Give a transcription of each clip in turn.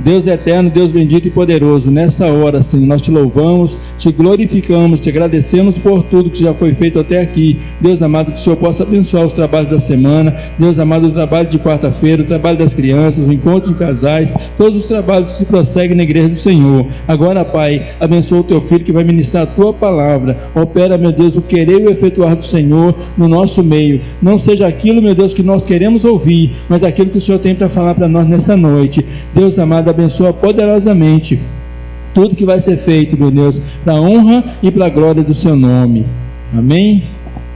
Deus eterno, Deus bendito e poderoso, nessa hora, Senhor, nós te louvamos, te glorificamos, te agradecemos por tudo que já foi feito até aqui. Deus amado, que o Senhor possa abençoar os trabalhos da semana. Deus amado, o trabalho de quarta-feira, o trabalho das crianças, o encontro de casais, todos os trabalhos que se prosseguem na igreja do Senhor. Agora, Pai, abençoa o teu filho que vai ministrar a tua palavra. Opera, meu Deus, o querer e o efetuar do Senhor no nosso meio. Não seja aquilo, meu Deus, que nós queremos ouvir, mas aquilo que o Senhor tem para falar para nós nessa noite. Deus amado, abençoa poderosamente tudo que vai ser feito, meu Deus, para a honra e para a glória do seu nome. Amém?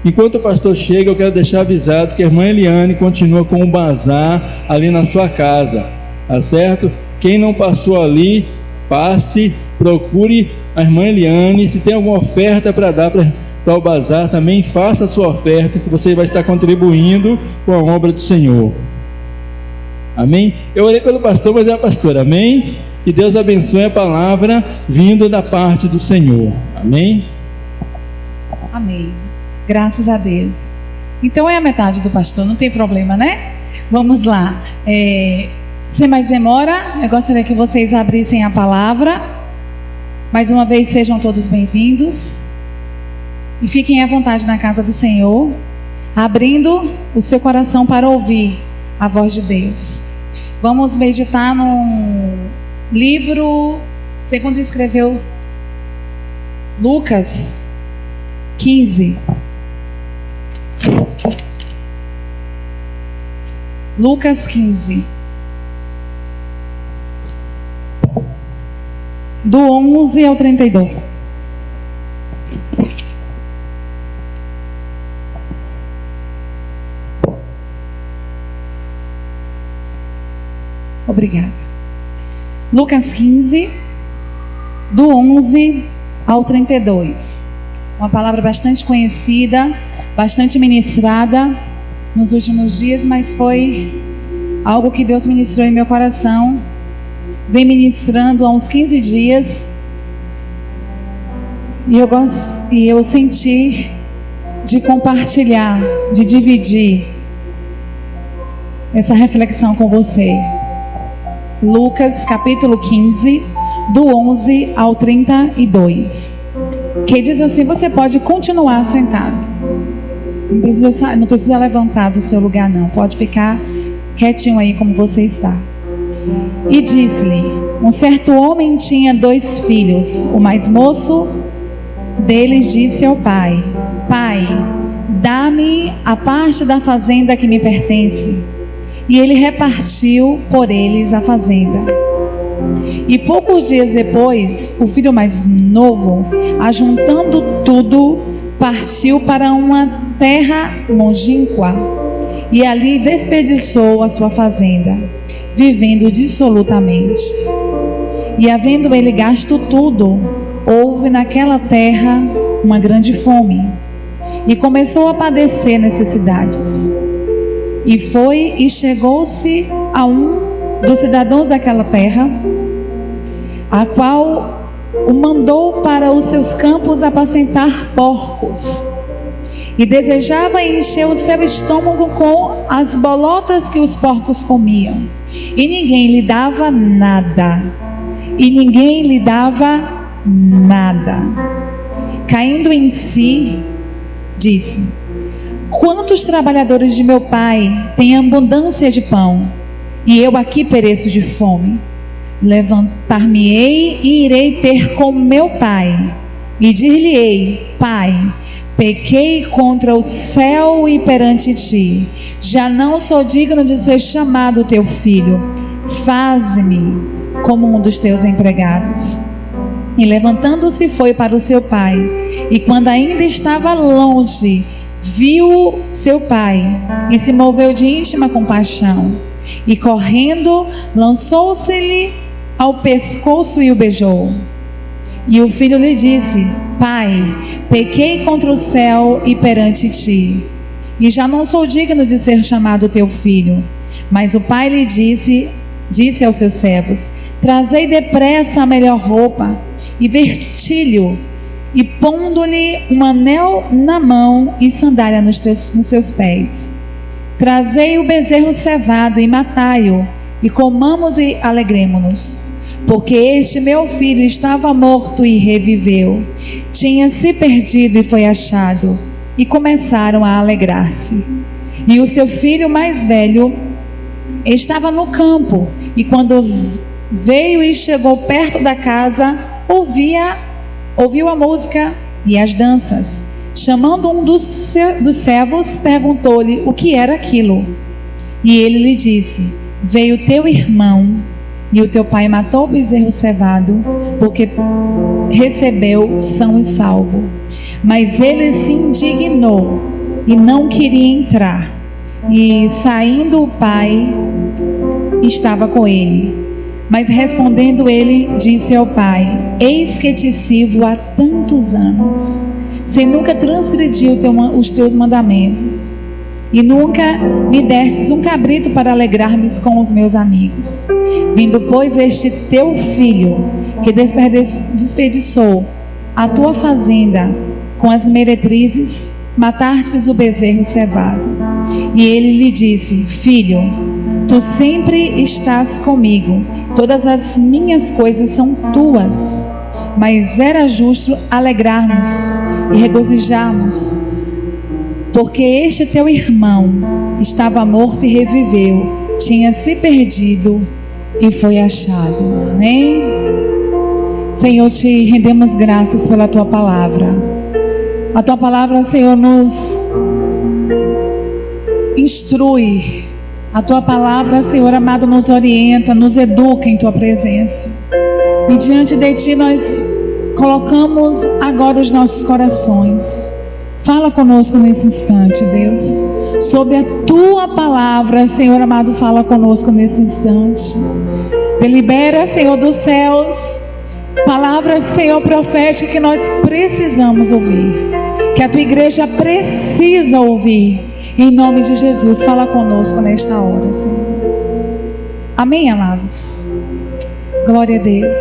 Enquanto o pastor chega, eu quero deixar avisado que a irmã Eliane continua com o bazar ali na sua casa, tá certo? Quem não passou ali, passe, procure a irmã Eliane. Se tem alguma oferta para dar para o bazar, também faça a sua oferta, que você vai estar contribuindo com a obra do Senhor. Amém? Eu orei pelo pastor, mas é a pastora. Amém? Que Deus abençoe a palavra vinda da parte do Senhor. Amém? Amém. Graças a Deus. Então é a metade do pastor, não tem problema, né? Vamos lá. Sem mais demora, eu gostaria que vocês abrissem a palavra. Mais uma vez, sejam todos bem-vindos. E fiquem à vontade na casa do Senhor, abrindo o seu coração para ouvir a voz de Deus. Vamos meditar no livro, segundo escreveu Lucas 15. Lucas 15. Do 11 ao 32. Obrigada. Lucas 15, do 11 ao 32. Uma palavra bastante conhecida, bastante ministrada nos últimos dias, mas foi algo que Deus ministrou em meu coração. Vem ministrando há uns 15 dias. E eu senti de compartilhar, de dividir essa reflexão com você. Lucas capítulo 15, do 11 ao 32, que diz assim: você pode continuar sentado, não precisa levantar do seu lugar não, pode ficar quietinho aí como você está. E disse-lhe: um certo homem tinha 2 filhos. O mais moço deles disse ao pai: pai, dá-me a parte da fazenda que me pertence. E ele repartiu por eles a fazenda. E poucos dias depois, o filho mais novo, ajuntando tudo, partiu para uma terra longínqua, e ali desperdiçou a sua fazenda, vivendo dissolutamente. E havendo ele gasto tudo, houve naquela terra uma grande fome, e começou a padecer necessidades. E foi e chegou-se a um dos cidadãos daquela terra, a qual o mandou para os seus campos apacentar porcos, e desejava encher o seu estômago com as bolotas que os porcos comiam, e ninguém lhe dava nada. Caindo em si, disse: quantos trabalhadores de meu pai têm abundância de pão, e eu aqui pereço de fome? Levantar-me-ei e irei ter com meu pai, e dir-lhe-ei: pai, pequei contra o céu e perante ti, já não sou digno de ser chamado teu filho, faze-me como um dos teus empregados. E levantando-se foi para o seu pai, e quando ainda estava longe, viu seu pai, e se moveu de íntima compaixão, e correndo, lançou-se-lhe ao pescoço e o beijou. E o filho lhe disse: pai, pequei contra o céu e perante ti, e já não sou digno de ser chamado teu filho. Mas o pai lhe disse aos seus servos: trazei depressa a melhor roupa, e vesti-lhe, e pondo-lhe um anel na mão e sandália nos seus pés. Trazei o bezerro cevado e matai-o, e comamos e alegremo-nos. Porque este meu filho estava morto e reviveu, tinha se perdido e foi achado. E começaram a alegrar-se. E o seu filho mais velho estava no campo, e quando veio e chegou perto da casa, ouviu a música e as danças. Chamando um dos servos, perguntou-lhe o que era aquilo. E ele lhe disse: veio teu irmão, e o teu pai matou o bezerro cevado, porque recebeu são e salvo. Mas ele se indignou e não queria entrar. E saindo o pai, estava com ele. Mas respondendo ele, disse ao pai: eis que te sirvo há tantos anos, sem nunca transgredir os teus mandamentos, e nunca me destes um cabrito para alegrar-me com os meus amigos. Vindo, pois, este teu filho, que desperdiçou a tua fazenda com as meretrizes, matastes o bezerro cevado. E ele lhe disse: filho, tu sempre estás comigo, todas as minhas coisas são tuas. Mas era justo alegrarmos e regozijarmos, porque este teu irmão estava morto e reviveu, tinha se perdido e foi achado. Amém? Senhor, te rendemos graças pela tua palavra. A tua palavra, Senhor, nos instrui. A tua palavra, Senhor amado, nos orienta, nos educa em tua presença. E diante de ti nós colocamos agora os nossos corações. Fala conosco nesse instante, Deus. Sobre a tua palavra, Senhor amado, fala conosco nesse instante. Delibera, Senhor dos céus, palavras, Senhor, profética que nós precisamos ouvir, que a tua igreja precisa ouvir. Em nome de Jesus, fala conosco nesta hora, Senhor. Amém, amados? Glória a Deus.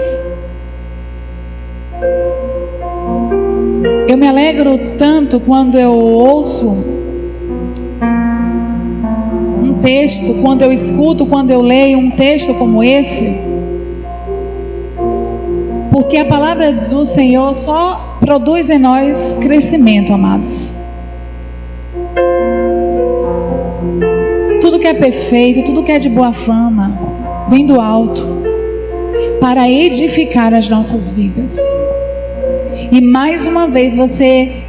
Eu me alegro tanto quando eu ouço um texto, quando eu escuto, quando eu leio um texto como esse, porque a palavra do Senhor só produz em nós crescimento, amados. Tudo que é perfeito, tudo que é de boa fama, vem do alto, para edificar as nossas vidas. E mais uma vez você,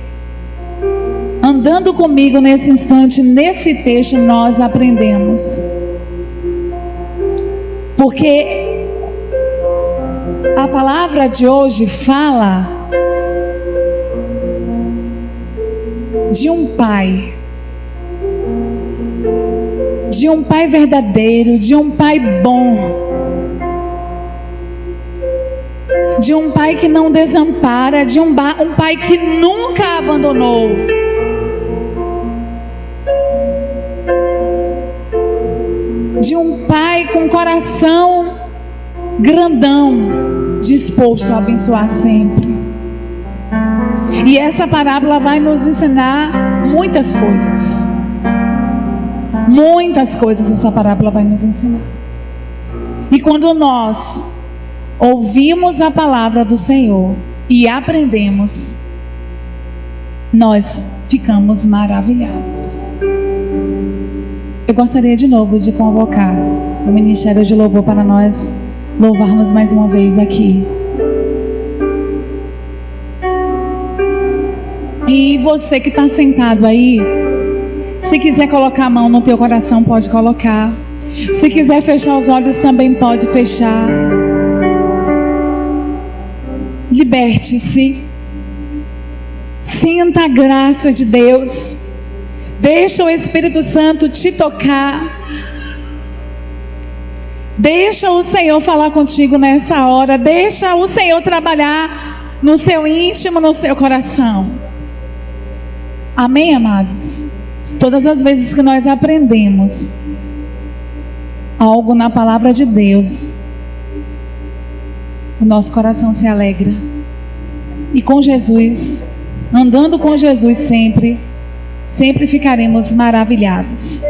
andando comigo nesse instante, nesse texto, nós aprendemos. Porque a palavra de hoje fala de um pai. De um pai verdadeiro, de um pai bom, de um pai que não desampara, de um pai que nunca abandonou. De um pai com coração grandão, disposto a abençoar sempre. E essa parábola vai nos ensinar muitas coisas. Muitas coisas essa parábola vai nos ensinar. E quando nós ouvimos a palavra do Senhor e aprendemos, nós ficamos maravilhados. Eu gostaria de novo de convocar o Ministério de Louvor para nós louvarmos mais uma vez aqui. E você que está sentado aí, se quiser colocar a mão no teu coração, pode colocar. Se quiser fechar os olhos, também pode fechar. Liberte-se. Sinta a graça de Deus. Deixa o Espírito Santo te tocar. Deixa o Senhor falar contigo nessa hora. Deixa o Senhor trabalhar no seu íntimo, no seu coração. Amém, amados? Todas as vezes que nós aprendemos algo na palavra de Deus, o nosso coração se alegra. E com Jesus, andando com Jesus sempre, sempre ficaremos maravilhados.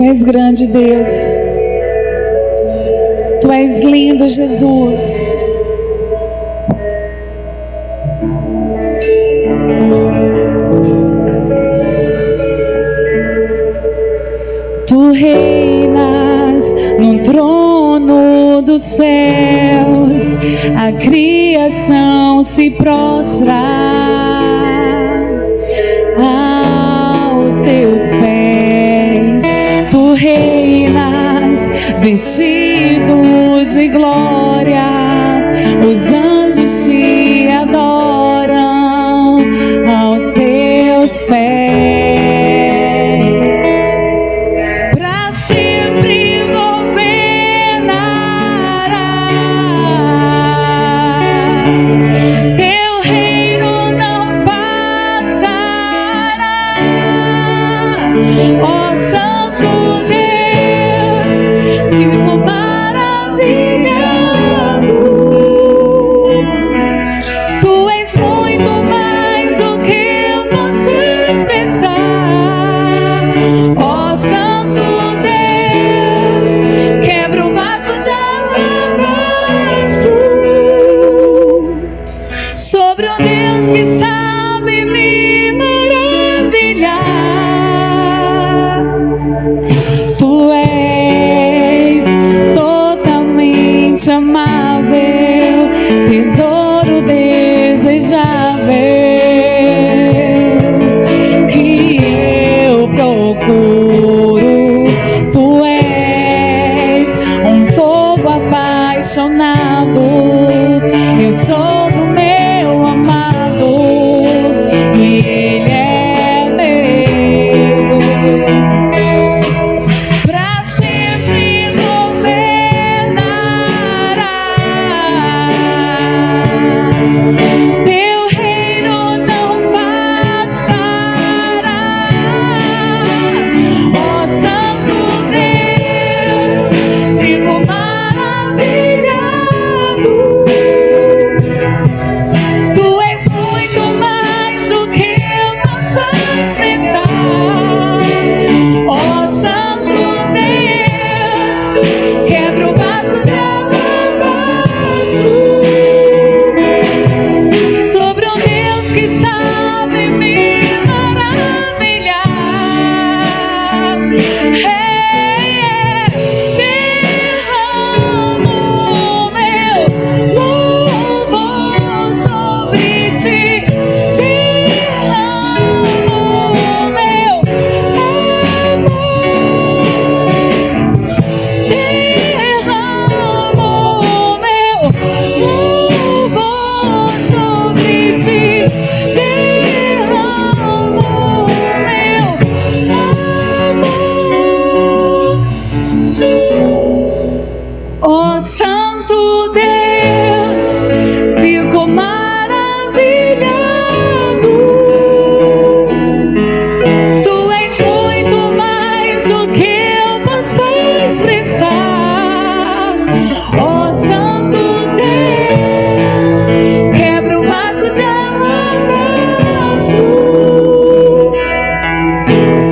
és grande, Deus. Tu és lindo, Jesus. Tu reinas no trono dos céus, a criação se prostra aos teus pés. Tu reinas vestido de glória, os anjos te adoram aos teus pés. Ó Santo Deus, fico maravilhado. Tu és muito mais do que eu posso expressar. Ó Santo Deus, quebra o vaso de alabastro sobre um Deus que sabe me maravilhar. Tu és totalmente amável, tesouro desejável que eu procuro. Tu és um fogo apaixonado, eu sou do meu amado e ele é meu. Ó Santo Deus, fico maravilhado. Tu és muito mais do que eu posso expressar. Ó Santo Deus, quebra o vaso de alabastro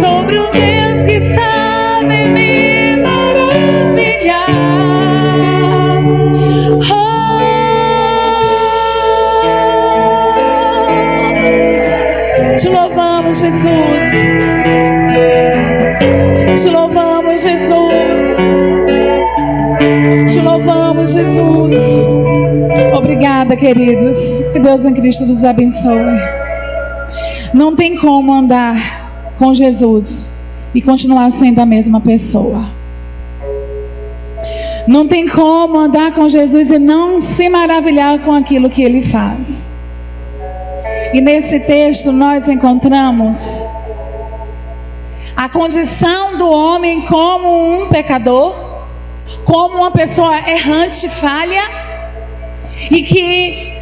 sobre o Deus que sabe me maravilhar. Te louvamos, Jesus. Te louvamos, Jesus. Te louvamos, Jesus. Obrigada, queridos. Que Deus em Cristo nos abençoe. Não tem como andar com Jesus e continuar sendo a mesma pessoa. Não tem como andar com Jesus e não se maravilhar com aquilo que Ele faz. E nesse texto nós encontramos a condição do homem como um pecador, como uma pessoa errante, falha, e que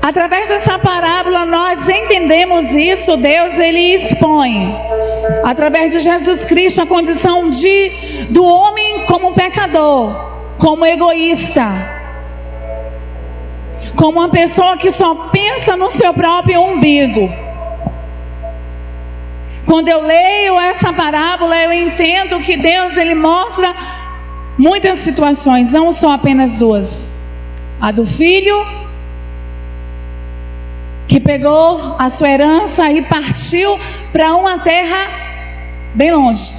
através dessa parábola nós entendemos isso. Deus, Ele expõe através de Jesus Cristo a condição do homem como um pecador, como egoísta, como uma pessoa que só pensa no seu próprio umbigo. Quando eu leio essa parábola, eu entendo que Deus, Ele mostra muitas situações, não só apenas duas. A do filho, que pegou a sua herança e partiu para uma terra bem longe.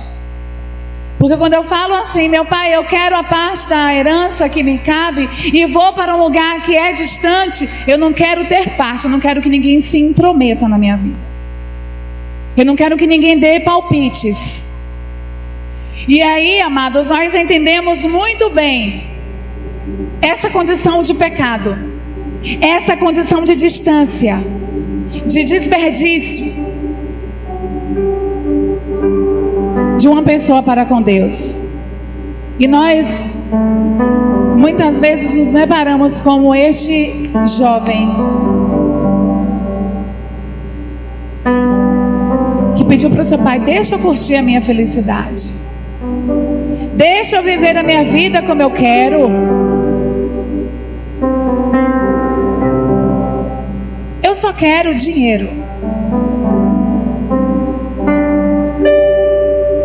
Porque quando eu falo assim, meu pai, eu quero a parte da herança que me cabe e vou para um lugar que é distante, eu não quero ter parte, eu não quero que ninguém se intrometa na minha vida. Eu não quero que ninguém dê palpites. E aí, amados, nós entendemos muito bem essa condição de pecado, essa condição de distância, de desperdício de uma pessoa para com Deus. E nós muitas vezes nos deparamos como este jovem que pediu para o seu pai: deixa eu curtir a minha felicidade, deixa eu viver a minha vida como eu quero. Eu só quero dinheiro.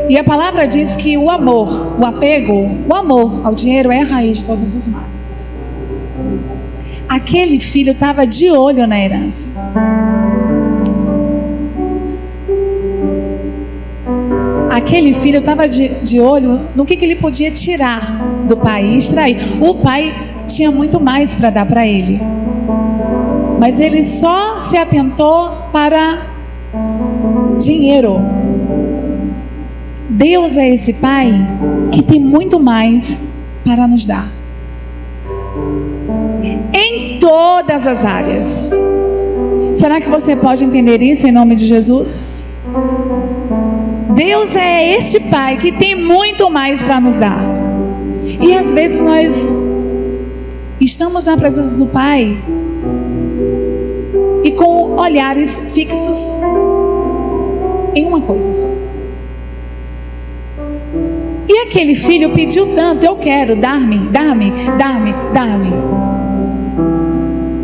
E a palavra diz que o amor, o apego, o amor ao dinheiro é a raiz de todos os males. Aquele filho estava de olho na herança. Aquele filho estava de olho no que ele podia tirar do pai e extrair. O pai tinha muito mais para dar para ele, mas ele só se atentou para dinheiro. Deus é esse pai que tem muito mais para nos dar, em todas as áreas. Será que você pode entender isso em nome de Jesus? Deus é este pai que tem muito mais para nos dar. E às vezes nós estamos na presença do pai e com olhares fixos em uma coisa só. E aquele filho pediu tanto: eu quero, dar-me, dar-me, dar-me, dar-me,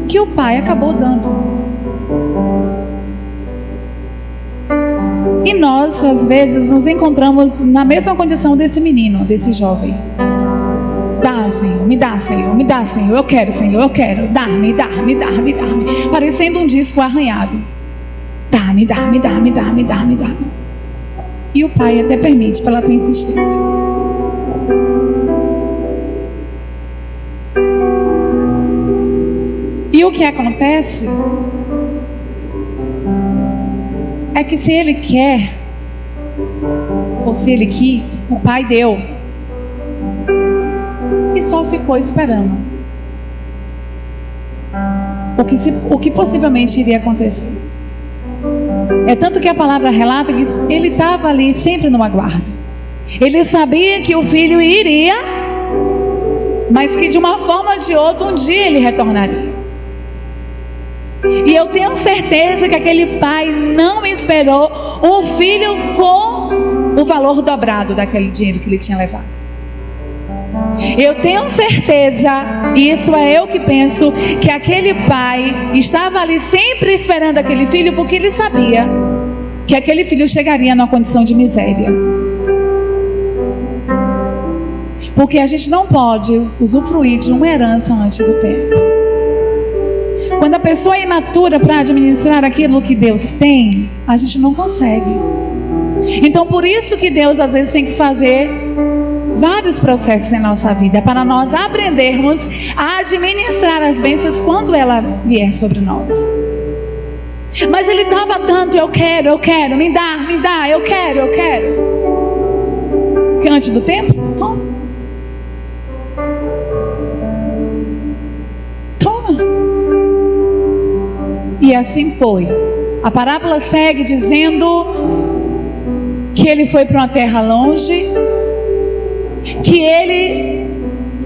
que o pai acabou dando. E nós, às vezes, nos encontramos na mesma condição desse menino, desse jovem. Dá, Senhor, me dá, Senhor, me dá, Senhor, eu quero, Senhor, eu quero, dar-me, dar-me, dar-me, dar-me, parecendo um disco arranhado. Dá-me, dá-me, dá-me, dá-me, dá-me, dá-me. E o pai até permite, pela tua insistência. E o que acontece é que se ele quer, ou se ele quis, o pai deu. E só ficou esperando o que possivelmente iria acontecer. É tanto que a palavra relata que ele estava ali sempre no aguardo. Ele sabia que o filho iria, mas que de uma forma ou de outra um dia ele retornaria. E eu tenho certeza que aquele pai não esperou o filho com o valor dobrado daquele dinheiro que ele tinha levado. Eu tenho certeza, e isso é eu que penso, que aquele pai estava ali sempre esperando aquele filho, porque ele sabia que aquele filho chegaria numa condição de miséria. Porque a gente não pode usufruir de uma herança antes do tempo. Quando a pessoa é imatura para administrar aquilo que Deus tem, a gente não consegue. Então por isso que Deus às vezes tem que fazer vários processos em nossa vida, para nós aprendermos a administrar as bênçãos quando ela vier sobre nós. Mas ele dava tanto: eu quero, me dá, eu quero. Que antes do tempo, toma. E assim foi. A parábola segue dizendo que ele foi para uma terra longe, que ele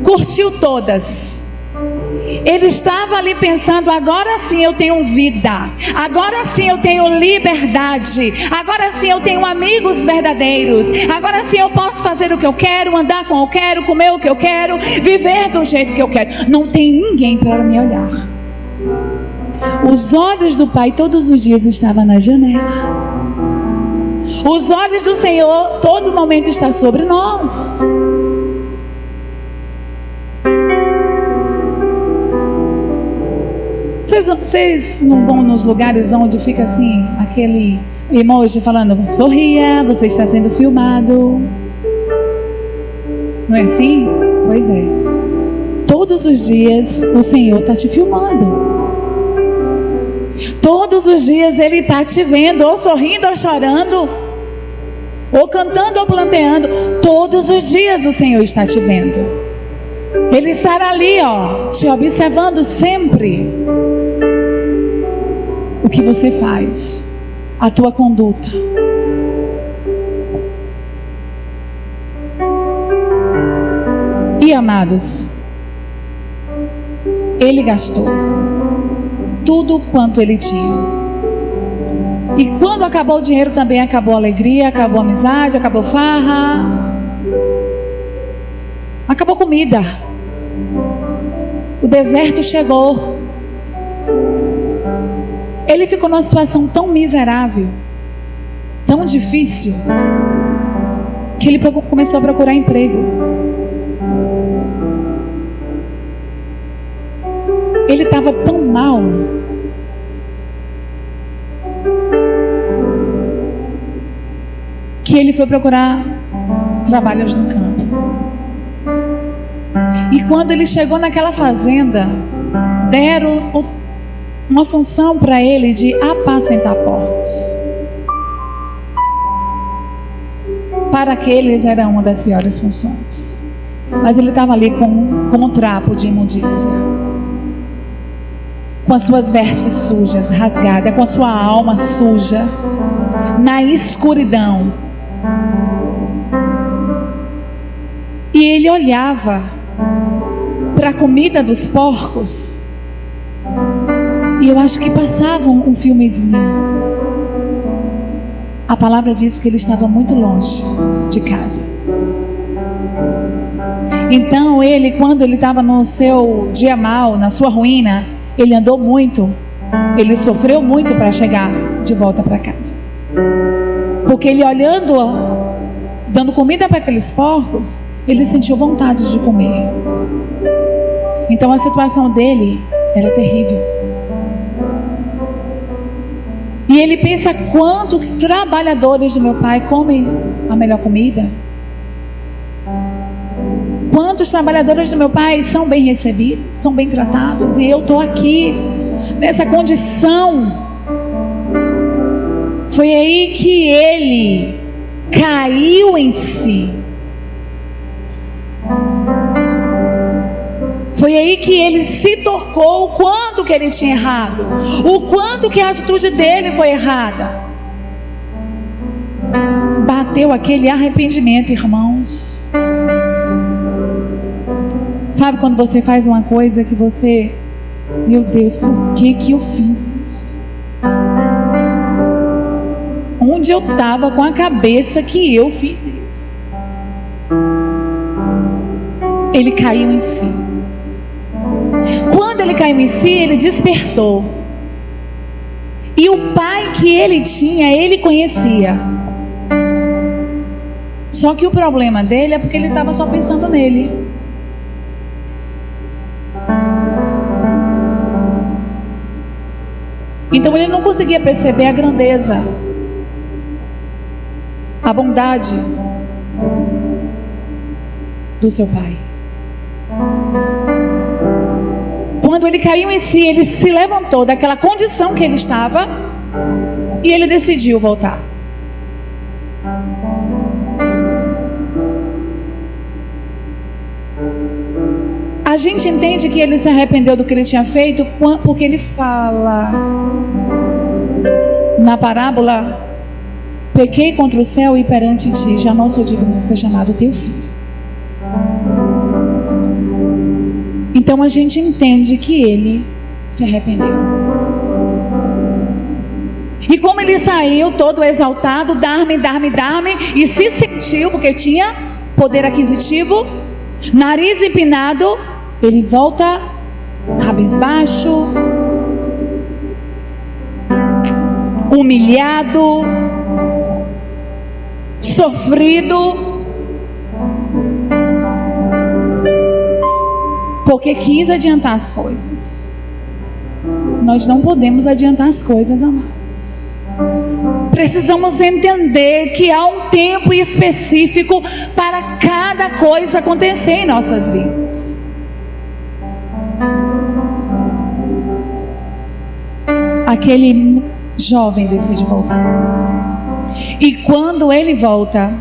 curtiu todas. Ele estava ali pensando: agora sim eu tenho vida, agora sim eu tenho liberdade, agora sim eu tenho amigos verdadeiros, agora sim eu posso fazer o que eu quero, andar como eu quero, comer o que eu quero, viver do jeito que eu quero. Não tem ninguém para me olhar. Os olhos do pai todos os dias estavam na janela. Os olhos do Senhor todo momento estão sobre nós. Vocês não vão nos lugares onde fica assim, aquele emoji falando, sorria, você está sendo filmado. Não é assim? Pois é. Todos os dias o Senhor está te filmando. Todos os dias Ele está te vendo, ou sorrindo ou chorando, ou cantando ou planteando. Todos os dias o Senhor está te vendo. Ele estará ali, ó, te observando sempre. O que você faz, a tua conduta. E amados, Ele gastou tudo quanto Ele tinha. E quando acabou o dinheiro também acabou a alegria, acabou a amizade, acabou farra, acabou comida. O deserto chegou. Ele ficou numa situação tão miserável, tão difícil, que ele começou a procurar emprego. Ele estava tão mal que ele foi procurar trabalhos no campo. E quando ele chegou naquela fazenda, deram uma função para ele de apacentar porcos. Para aqueles era uma das piores funções. Mas ele estava ali com um trapo de imundícia, com as suas vestes sujas, rasgadas, com a sua alma suja, na escuridão. E ele olhava para a comida dos porcos, e eu acho que passava um filmezinho. A palavra diz que ele estava muito longe de casa. Então ele, quando ele estava no seu dia mal, na sua ruína, ele andou muito, ele sofreu muito para chegar de volta para casa. Porque ele olhando, dando comida para aqueles porcos, ele sentiu vontade de comer. Então a situação dele era terrível. E ele pensa, quantos trabalhadores do meu pai comem a melhor comida? Quantos trabalhadores do meu pai são bem recebidos, são bem tratados, e eu estou aqui nessa condição. Foi aí que ele caiu em si. Foi aí que ele se tocou o quanto que ele tinha errado, o quanto que a atitude dele foi errada. Bateu aquele arrependimento, irmãos. Sabe quando você faz uma coisa que você, meu Deus, por que eu fiz isso? Onde eu estava com a cabeça que eu fiz isso? Ele caiu em si. Quando ele caiu em si, ele despertou. E o pai que ele tinha, ele conhecia. Só que o problema dele é porque ele estava só pensando nele. Então ele não conseguia perceber a grandeza, a bondade do seu pai. Quando ele caiu em si, ele se levantou daquela condição que ele estava e ele decidiu voltar. A gente entende que ele se arrependeu do que ele tinha feito porque ele fala na parábola: pequei contra o céu e perante ti, já não sou digno de ser chamado teu filho. Então a gente entende que ele se arrependeu. E como ele saiu todo exaltado, dar-me, e se sentiu, porque tinha poder aquisitivo, nariz empinado, ele volta cabisbaixo, humilhado, sofrido, porque quis adiantar as coisas. Nós não podemos adiantar as coisas, amados. Precisamos entender que há um tempo específico para cada coisa acontecer em nossas vidas. Aquele jovem decide voltar. E quando ele volta,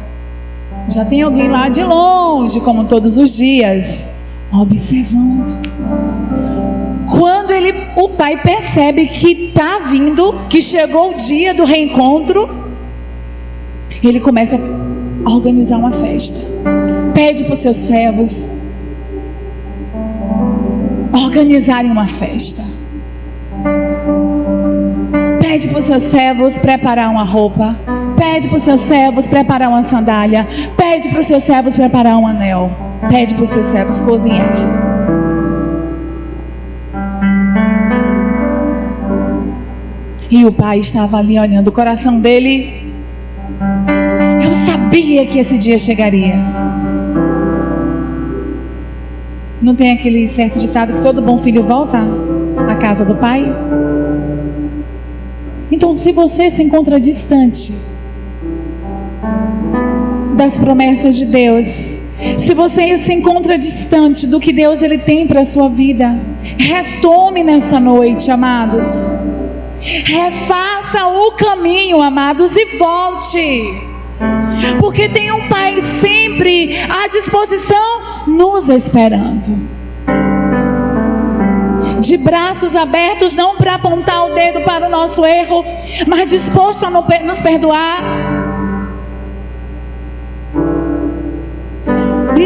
já tem alguém lá de longe, como todos os dias, observando. Quando o pai percebe que está vindo, que chegou o dia do reencontro, ele começa a organizar uma festa. Pede para os seus servos organizarem uma festa. Pede para os seus servos preparar uma roupa. Pede para os seus servos preparar uma sandália. Pede para os seus servos preparar um anel. Pede para os seus servos cozinhar. E o pai estava ali olhando. O coração dele, eu sabia que esse dia chegaria. Não tem aquele certo ditado que todo bom filho volta à casa do pai? Então, se você se encontra distante das promessas de Deus, se você se encontra distante do que Deus ele tem para a sua vida, retome nessa noite, amados. Refaça o caminho, amados, e volte. Porque tem um Pai sempre à disposição, nos esperando. De braços abertos, não para apontar o dedo para o nosso erro, mas disposto a nos perdoar.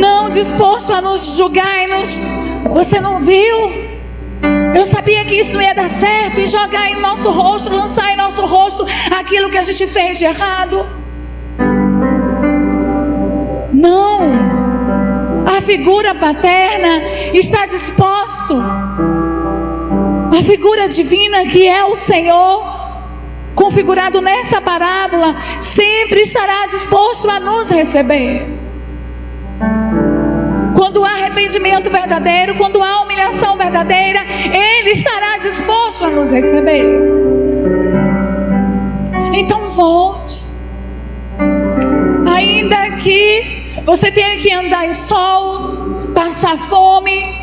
Não disposto a nos julgar e você não viu? Eu sabia que isso não ia dar certo, e jogar em nosso rosto, lançar em nosso rosto aquilo que a gente fez de errado. Não. A figura paterna está disposto. A figura divina, que é o Senhor, configurado nessa parábola, sempre estará disposto a nos receber. Quando há arrependimento verdadeiro, quando há humilhação verdadeira, Ele estará disposto a nos receber. Então volte. Ainda que você tenha que andar em sol, passar fome,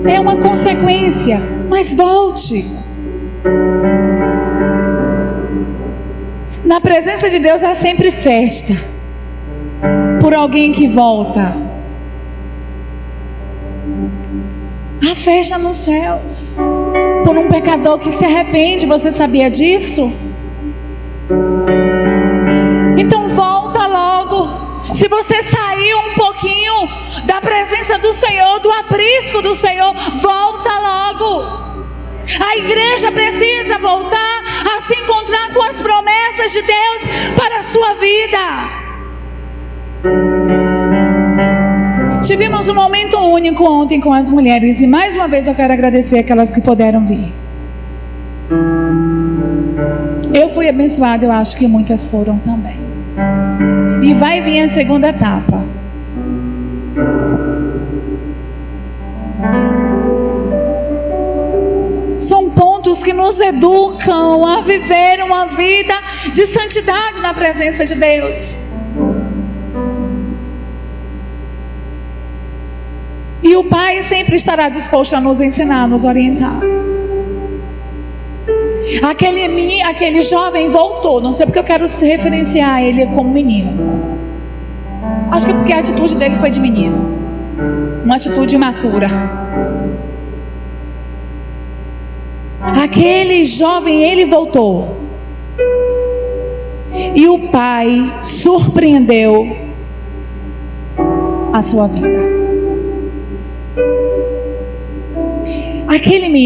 é uma consequência, mas volte. Na presença de Deus há sempre festa por alguém que volta. Há festa nos céus por um pecador que se arrepende. Você sabia disso? Então volta logo. Se você saiu um pouquinho da presença do Senhor, do aprisco do Senhor, volta logo. A igreja precisa voltar a se encontrar com as promessas de Deus para a sua vida. Tivemos um momento único ontem com as mulheres, e mais uma vez eu quero agradecer aquelas que puderam vir. Eu fui abençoada, eu acho que muitas foram também. E vai vir a segunda etapa. São pontos que nos educam a viver uma vida de santidade na presença de Deus. E o Pai sempre estará disposto a nos ensinar, a nos orientar. Aquele jovem voltou. Não sei porque eu quero se referenciar a ele como menino. Acho que porque a atitude dele foi de menino. Uma atitude imatura. Aquele jovem, ele voltou. E o Pai surpreendeu a sua vida.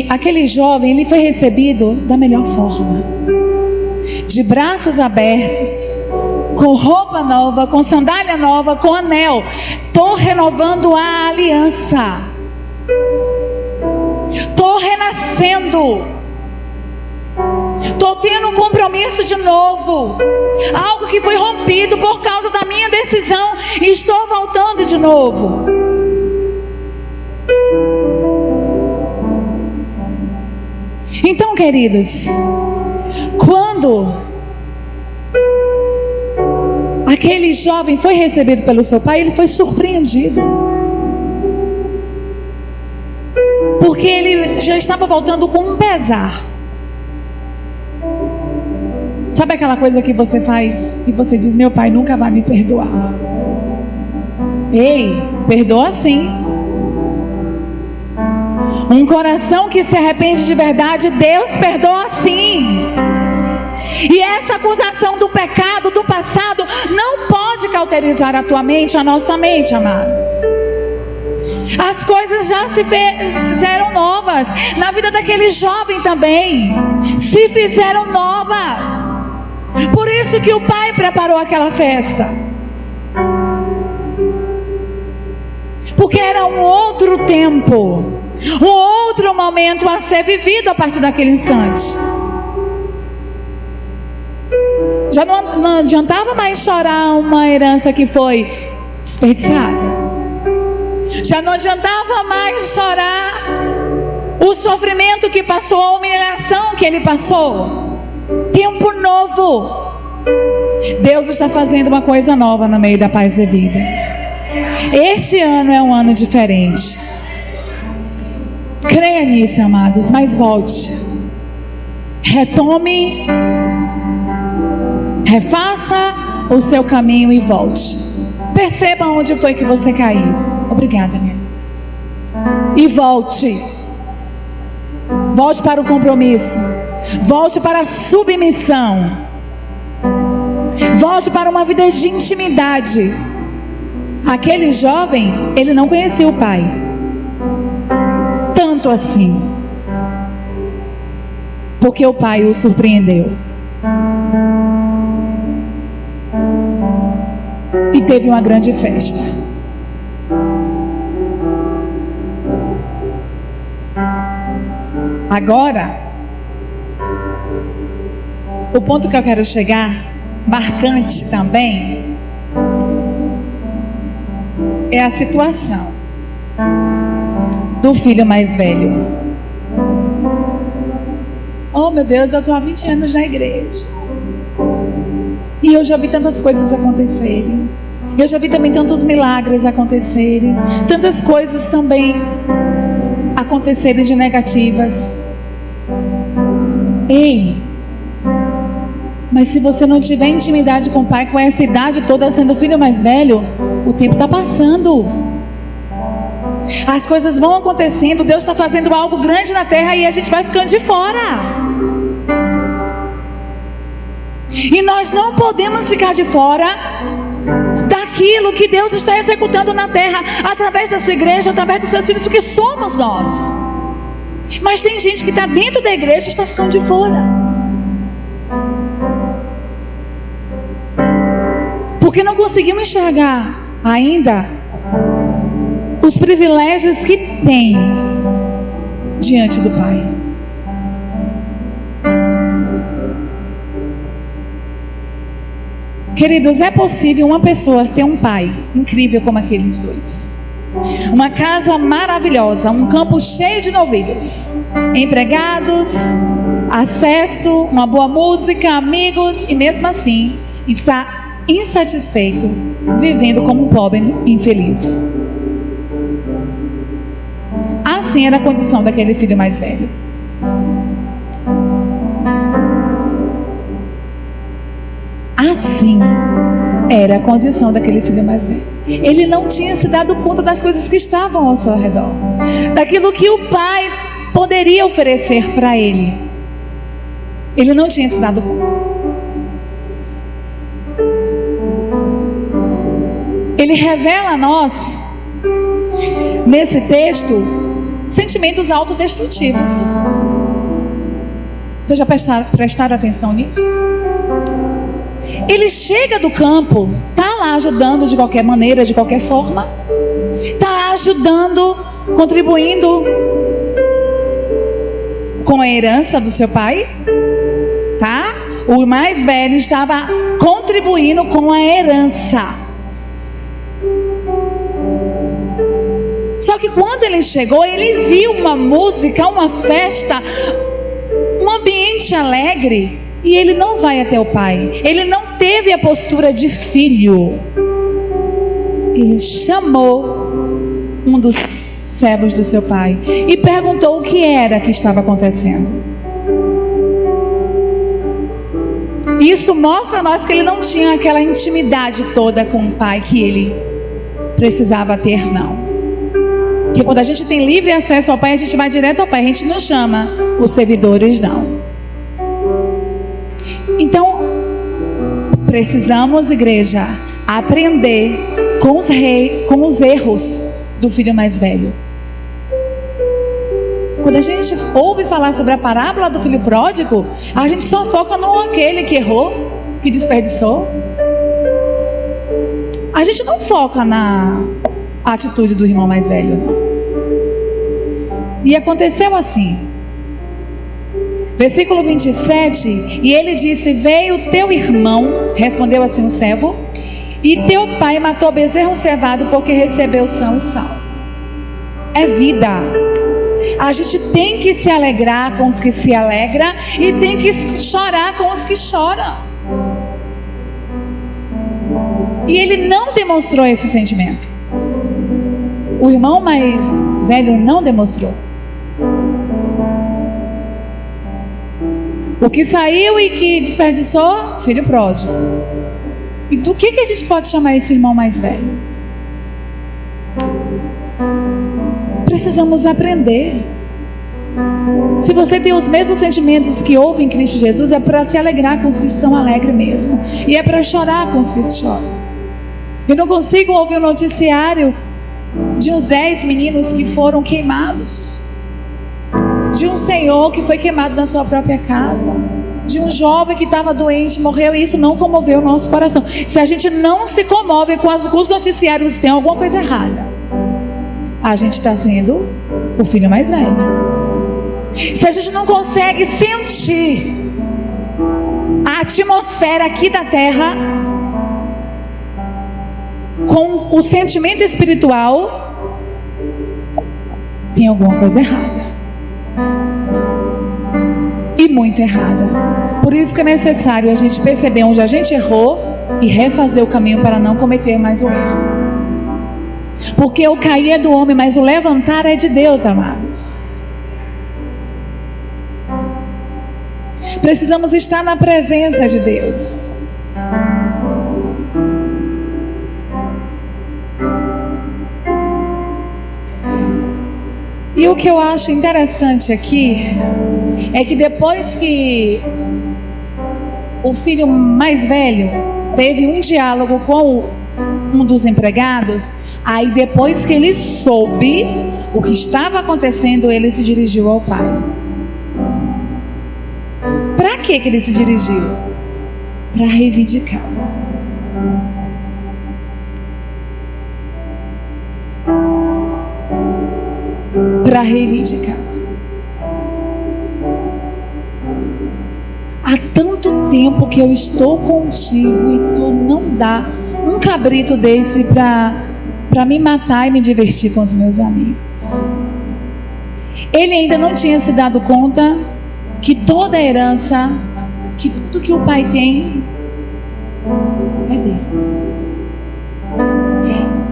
Aquele jovem, ele foi recebido da melhor forma, de braços abertos, com roupa nova, com sandália nova, com anel. Estou renovando a aliança, estou renascendo, Estou tendo um compromisso de novo. Algo que foi rompido por causa da minha decisão. E estou voltando de novo. Então, queridos, quando aquele jovem foi recebido pelo seu pai, ele foi surpreendido. Porque ele já estava voltando com um pesar. Sabe aquela coisa que você faz e você diz: meu pai nunca vai me perdoar. Ei, perdoa sim. Um coração que se arrepende de verdade, Deus perdoa sim. E essa acusação do pecado, do passado, não pode cauterizar a tua mente, a nossa mente, amados. As coisas já se fizeram novas. Na vida daquele jovem também se fizeram novas. Por isso que o pai preparou aquela festa. Porque era um outro tempo, um outro momento a ser vivido a partir daquele instante. Já não adiantava mais chorar uma herança que foi desperdiçada. Já não adiantava mais chorar o sofrimento que passou, a humilhação que ele passou. Tempo novo. Deus está fazendo uma coisa nova no meio da Paz e Vida. Este ano é um ano diferente. Creia nisso, amados, mas volte. Retome, refaça o seu caminho e volte. Perceba onde foi que você caiu. Obrigada, minha. E volte. Volte para o compromisso. Volte para a submissão. Volte para uma vida de intimidade. Aquele jovem, ele não conhecia o pai. Tanto assim. Porque o pai o surpreendeu. E teve uma grande festa. Agora, o ponto que eu quero chegar, marcante também, é a situação do filho mais velho. Oh meu Deus, eu estou há 20 anos na igreja. E eu já vi tantas coisas acontecerem. Eu já vi também tantos milagres acontecerem. Tantas coisas também acontecerem de negativas. Ei, mas se você não tiver intimidade com o pai, com essa idade toda, sendo o filho mais velho, o tempo está passando. As coisas vão acontecendo, Deus está fazendo algo grande na terra e a gente vai ficando de fora. E nós não podemos ficar de fora daquilo que Deus está executando na terra, através da sua igreja, através dos seus filhos, porque somos nós. Mas tem gente que está dentro da igreja e está ficando de fora, porque não conseguimos enxergar ainda os privilégios que tem diante do Pai. Queridos, é possível uma pessoa ter um pai incrível como aqueles dois, uma casa maravilhosa, um campo cheio de novilhos, empregados, acesso, uma boa música, amigos, e mesmo assim está insatisfeito, vivendo como um pobre infeliz. Assim era a condição daquele filho mais velho. Assim era a condição daquele filho mais velho. Ele não tinha se dado conta das coisas que estavam ao seu redor, daquilo que o pai poderia oferecer para ele. Ele não tinha se dado conta. Ele revela a nós, nesse texto, sentimentos autodestrutivos. Vocês já prestaram atenção nisso? Ele chega do campo, está lá ajudando de qualquer maneira, de qualquer forma, está ajudando, contribuindo com a herança do seu pai, tá? O mais velho estava contribuindo com a herança. Só que quando ele chegou, ele viu uma música, uma festa, um ambiente alegre, e ele não vai até o pai. Ele não teve a postura de filho. Ele chamou um dos servos do seu pai e perguntou o que era que estava acontecendo. Isso mostra a nós que ele não tinha aquela intimidade toda com o pai que ele precisava ter, não. Porque quando a gente tem livre acesso ao pai, a gente vai direto ao pai, a gente não chama os servidores, não. Então, precisamos, igreja, aprender com os erros do filho mais velho. Quando a gente ouve falar sobre a parábola do filho pródigo, a gente só foca no aquele que errou, que desperdiçou. A gente não foca na atitude do irmão mais velho, não. E aconteceu assim. Versículo 27, e ele disse: veio teu irmão, respondeu assim o servo, e teu pai matou bezerro cevado porque recebeu são e salvo. É vida. A gente tem que se alegrar com os que se alegram e tem que chorar com os que choram. E ele não demonstrou esse sentimento. O irmão mais velho não demonstrou. O que saiu e que desperdiçou, filho pródigo. E do que a gente pode chamar esse irmão mais velho? Precisamos aprender. Se você tem os mesmos sentimentos que houve em Cristo Jesus, é para se alegrar com os que estão alegres mesmo. E é para chorar com os que choram. Eu não consigo ouvir um noticiário de uns 10 meninos que foram queimados, de um senhor que foi queimado na sua própria casa, de um jovem que estava doente, morreu, e isso não comoveu o nosso coração. Se a gente não se comove com os noticiários, tem alguma coisa errada. A gente está sendo o filho mais velho. Se a gente não consegue sentir a atmosfera aqui da terra com o sentimento espiritual, tem alguma coisa errada. E muito errada. Por isso que é necessário a gente perceber onde a gente errou e refazer o caminho para não cometer mais o erro. Porque o cair é do homem, mas o levantar é de Deus, amados. Precisamos estar na presença de Deus. E o que eu acho interessante aqui é que depois que o filho mais velho teve um diálogo com um dos empregados, aí depois que ele soube o que estava acontecendo, ele se dirigiu ao pai. Para que ele se dirigiu? Para reivindicar. Para reivindicar. Há tanto tempo que eu estou contigo e tu não dá um cabrito desse para me matar e me divertir com os meus amigos. Ele ainda não tinha se dado conta que toda a herança, que tudo que o pai tem é dele.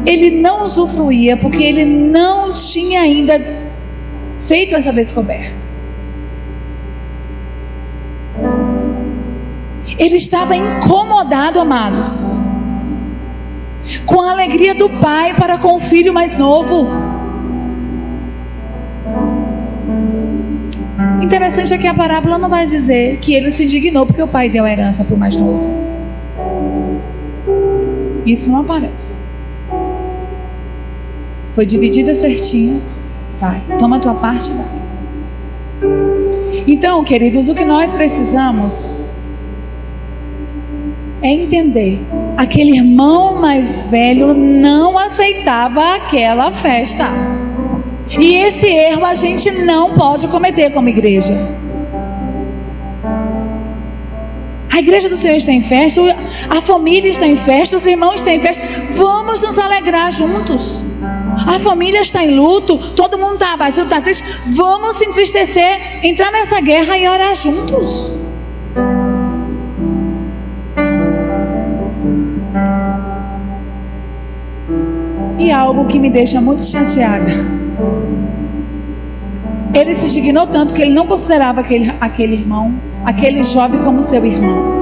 Ele não usufruía porque ele não tinha ainda feito essa descoberta. Ele estava incomodado, amados, com a alegria do pai para com o filho mais novo. Interessante é que a parábola não vai dizer que ele se indignou porque o pai deu a herança para o mais novo. Isso não aparece. Foi dividida certinho. Vai, toma a tua parte, vai. Então, queridos, o que nós precisamos é entender. Aquele irmão mais velho não aceitava aquela festa. E esse erro a gente não pode cometer como igreja. A igreja do Senhor está em festa, a família está em festa, os irmãos estão em festa. Vamos nos alegrar juntos. A família está em luto, todo mundo está abatido, está triste. Vamos se entristecer, entrar nessa guerra e orar juntos. E algo que me deixa muito chateada. Ele se indignou tanto que ele não considerava aquele irmão, aquele jovem como seu irmão.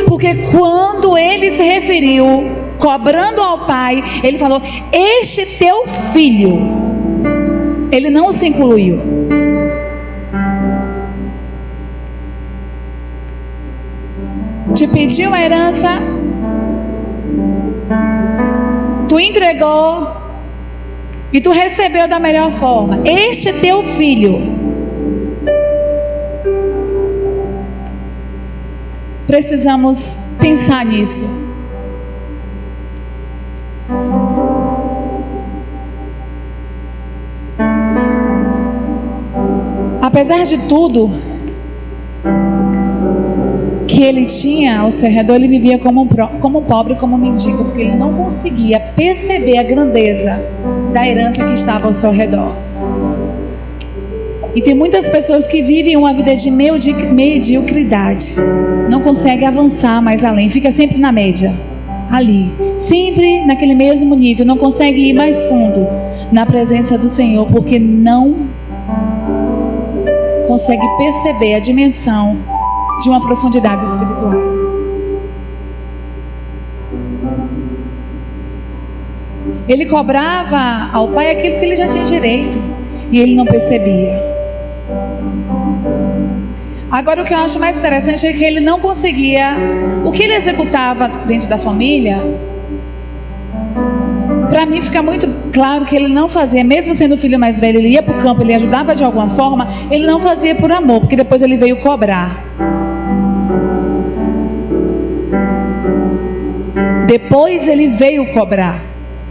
Porque quando ele se referiu, cobrando ao pai, ele falou: este teu filho. Ele não se incluiu. Te pediu a herança, tu entregou e tu recebeu da melhor forma. Este teu filho. Precisamos pensar nisso. Apesar de tudo que ele tinha ao seu redor, ele vivia como pobre, como mendigo, porque ele não conseguia perceber a grandeza da herança que estava ao seu redor. E tem muitas pessoas que vivem uma vida de mediocridade, não conseguem avançar mais além, fica sempre na média, ali, sempre naquele mesmo nível, não consegue ir mais fundo na presença do Senhor, porque não consegue perceber a dimensão de uma profundidade espiritual. Ele cobrava ao pai aquilo que ele já tinha direito e ele não percebia. Agora, o que eu acho mais interessante é que ele não conseguia, o que ele executava dentro da família, para mim fica muito claro que ele não fazia, mesmo sendo o filho mais velho, ele ia para o campo, ele ajudava de alguma forma, ele não fazia por amor, porque depois ele veio cobrar. Depois ele veio cobrar.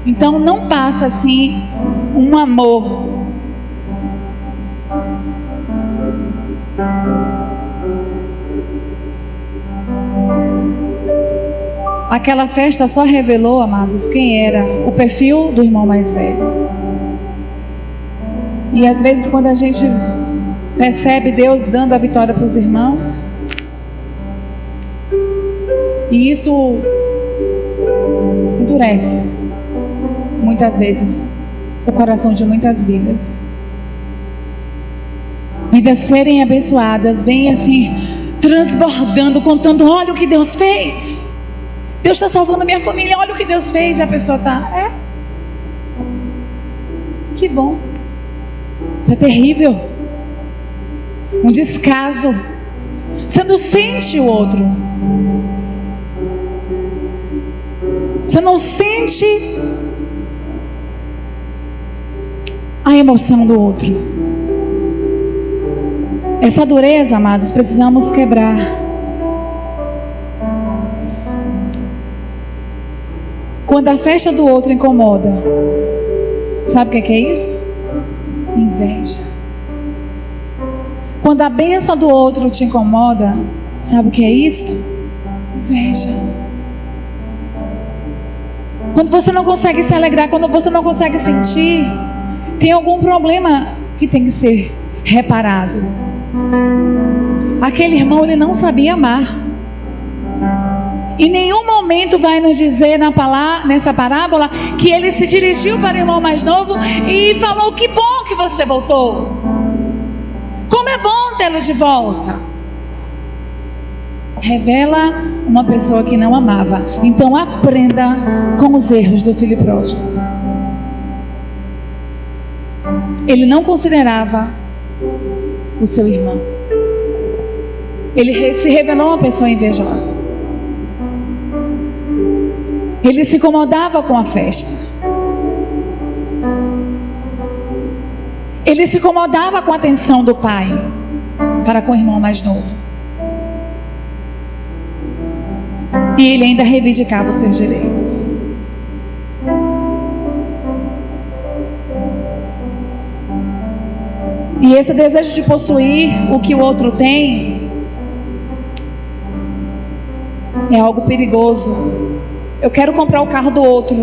Então não passa assim um amor. Aquela festa só revelou, amados, quem era o perfil do irmão mais velho. E às vezes quando a gente percebe Deus dando a vitória para os irmãos, e isso endurece muitas vezes o coração de muitas vidas. Vidas serem abençoadas, vem assim transbordando, contando: olha o que Deus fez, Deus está salvando minha família, olha o que Deus fez. E a pessoa está: que bom. Isso é terrível. Um descaso. Você não sente o outro. Você não sente a emoção do outro. Essa dureza, amados, precisamos quebrar. Quando a festa do outro incomoda, sabe o que é isso? Inveja. Quando a bênção do outro te incomoda, sabe o que é isso? Inveja. Quando você não consegue se alegrar, quando você não consegue sentir, tem algum problema que tem que ser reparado. Aquele irmão, ele não sabia amar. Em nenhum momento vai nos dizer nessa parábola que ele se dirigiu para o irmão mais novo e falou: que bom que você voltou, como é bom tê-lo de volta. Revela uma pessoa que não amava. Então aprenda com os erros do filho pródigo. Ele não considerava o seu irmão. Ele se revelou uma pessoa invejosa. Ele se incomodava com a festa. Ele se incomodava com a atenção do pai para com o irmão mais novo. E ele ainda reivindicava os seus direitos. E esse desejo de possuir o que o outro tem é algo perigoso. Eu quero comprar o carro do outro.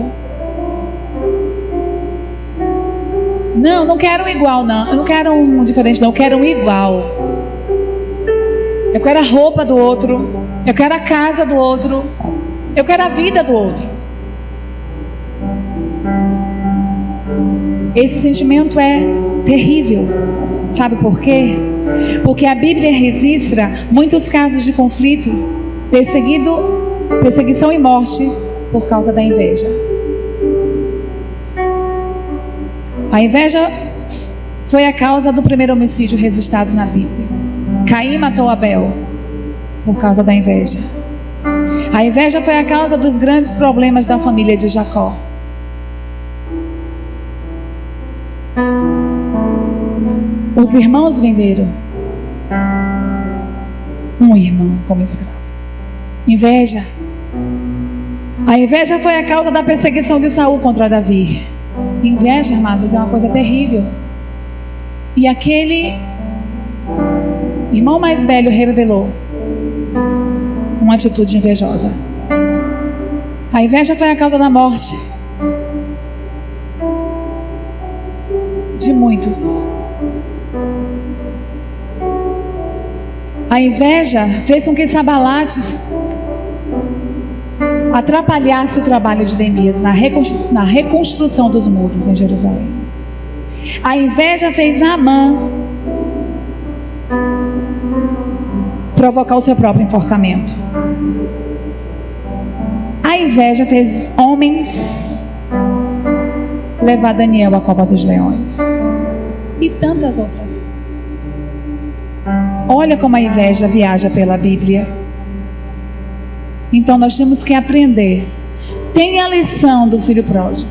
Não quero um igual, não. Eu não quero um diferente, não. Eu quero um igual. Eu quero a roupa do outro. Eu quero a casa do outro. Eu quero a vida do outro. Esse sentimento é terrível. Sabe por quê? Porque a Bíblia registra muitos casos de conflitos, perseguição e morte por causa da inveja. A inveja foi a causa do primeiro homicídio registrado na Bíblia. Caim matou Abel por causa da inveja. A inveja foi a causa dos grandes problemas da família de Jacó. Os irmãos venderam um irmão como escravo. Inveja. A inveja foi a causa da perseguição de Saul contra Davi. Inveja, amados, é uma coisa terrível. E aquele irmão mais velho revelou uma atitude invejosa. A inveja foi a causa da morte de muitos. A inveja fez com que Sabalates atrapalhasse o trabalho de Neemias na reconstrução dos muros em Jerusalém. A inveja fez Naamã provocar o seu próprio enforcamento. A inveja fez homens levar Daniel à cova dos leões. E tantas outras coisas. Olha como a inveja viaja pela Bíblia. Então nós temos que aprender. Tenha a lição do filho pródigo.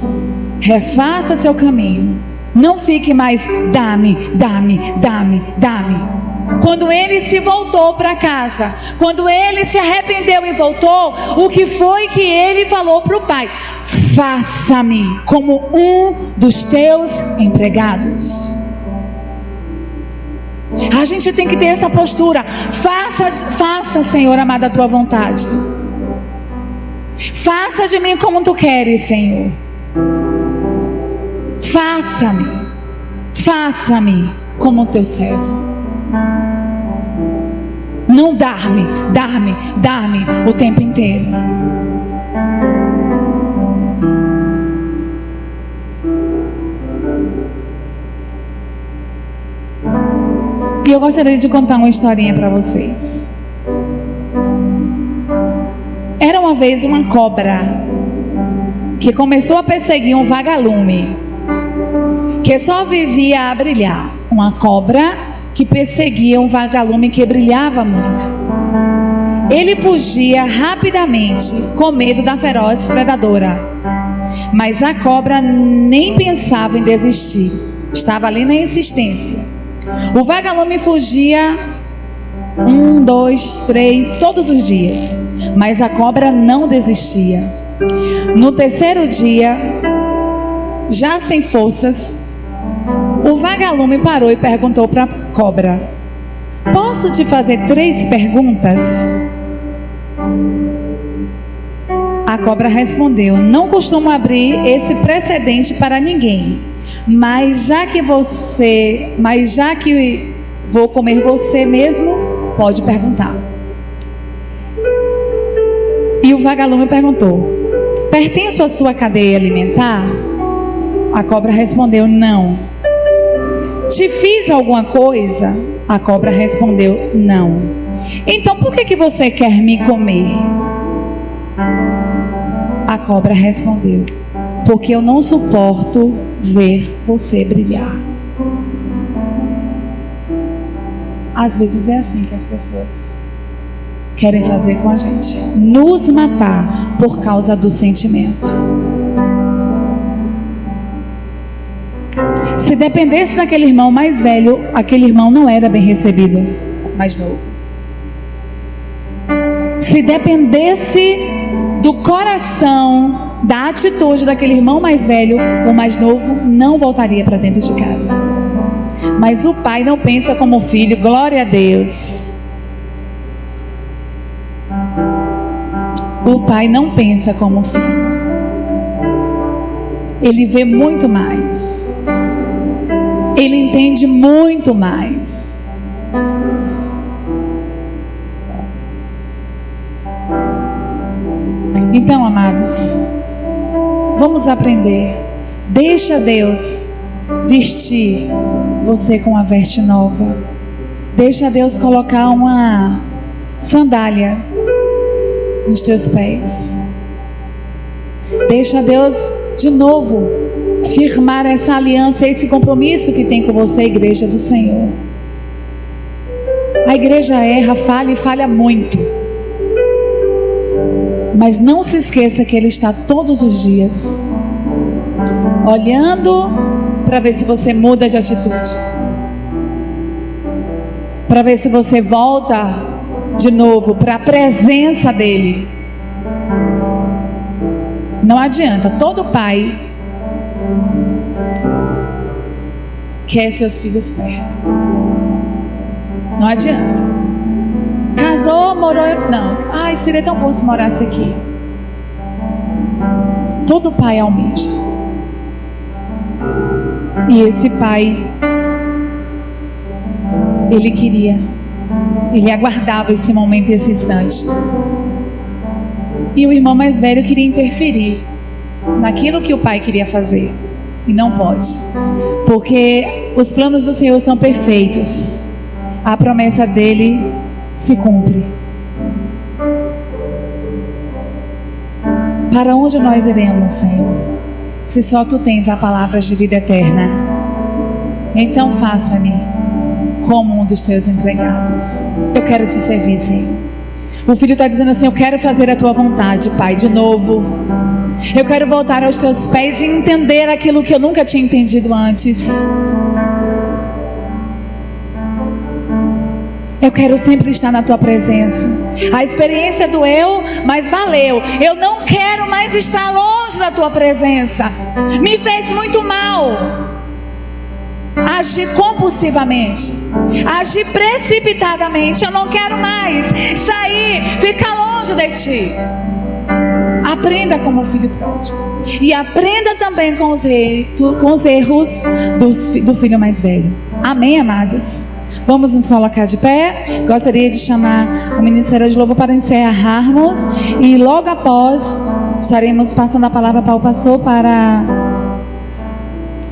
Refaça seu caminho. Não fique mais dá-me. Quando ele se voltou para casa, quando ele se arrependeu e voltou, o que foi que ele falou para o pai? Faça-me como um dos teus empregados. A gente tem que ter essa postura. Faça, Senhor amado, a tua vontade. Faça de mim como tu queres, Senhor. Faça-me como teu servo. Não dar-me o tempo inteiro. E eu gostaria de contar uma historinha para vocês. Era uma vez uma cobra que começou a perseguir um vagalume que só vivia a brilhar. Uma cobra que perseguia um vagalume que brilhava muito. Ele fugia rapidamente com medo da feroz predadora, mas a cobra nem pensava em desistir. Estava ali na insistência. O vagalume fugia 1, 2, 3 todos os dias, mas a cobra não desistia. No terceiro dia, já sem forças, o vagalume parou e perguntou para a cobra: posso te fazer 3 perguntas? A cobra respondeu: não costumo abrir esse precedente para ninguém, mas já que vou comer você mesmo, pode perguntar. E o vagalume perguntou: pertenço à sua cadeia alimentar? A cobra respondeu: não. Te fiz alguma coisa? A cobra respondeu: não. Então por que você quer me comer? A cobra respondeu: porque eu não suporto ver você brilhar. Às vezes é assim que as pessoas querem fazer com a gente, nos matar por causa do sentimento. Se dependesse daquele irmão mais velho, aquele irmão não era bem recebido, mais novo. Se dependesse do coração, da atitude daquele irmão mais velho, o mais novo não voltaria para dentro de casa. Mas o pai não pensa como o filho, glória a Deus. o pai não pensa como o filho. Ele vê muito mais. Ele entende muito mais. Então, amados, vamos aprender. Deixa Deus vestir você com uma veste nova. Deixa Deus colocar uma sandália nos teus pés. Deixa Deus de novo firmar essa aliança, esse compromisso que tem com você, a igreja do Senhor. A igreja erra, falha e falha muito. Mas não se esqueça que Ele está todos os dias olhando para ver se você muda de atitude, para ver se você volta de novo para a presença dEle. Não adianta, todo pai quer seus filhos perto. Não adianta. Casou, morou, não. Ai, seria tão bom se morasse aqui. Todo pai almeja. E esse pai, ele queria, ele aguardava esse momento e esse instante. E o irmão mais velho queria interferir naquilo que o pai queria fazer. E não pode. Porque os planos do Senhor são perfeitos. A promessa dele se cumpre. Para onde nós iremos, Senhor? Se só Tu tens a palavra de vida eterna. Então faça-me como um dos Teus empregados. Eu quero Te servir, Senhor. O filho está dizendo assim: eu quero fazer a Tua vontade, Pai, de novo. Eu quero voltar aos Teus pés e entender aquilo que eu nunca tinha entendido antes. Eu quero sempre estar na Tua presença. A experiência doeu, mas valeu. Eu não quero mais estar longe da Tua presença. Me fez muito mal. Agir compulsivamente, agir precipitadamente. Eu não quero mais sair, ficar longe de Ti. Aprenda como o filho pródigo. E aprenda também com os erros do filho mais velho. Amém, amados? Vamos nos colocar de pé. Gostaria de chamar o Ministério de Louvor para encerrarmos. E logo após, estaremos passando a palavra para o pastor para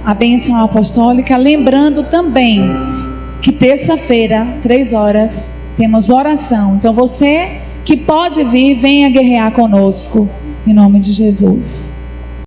a bênção apostólica. Lembrando também que terça-feira, 3 horas, temos oração. Então você que pode vir, venha guerrear conosco. Em nome de Jesus.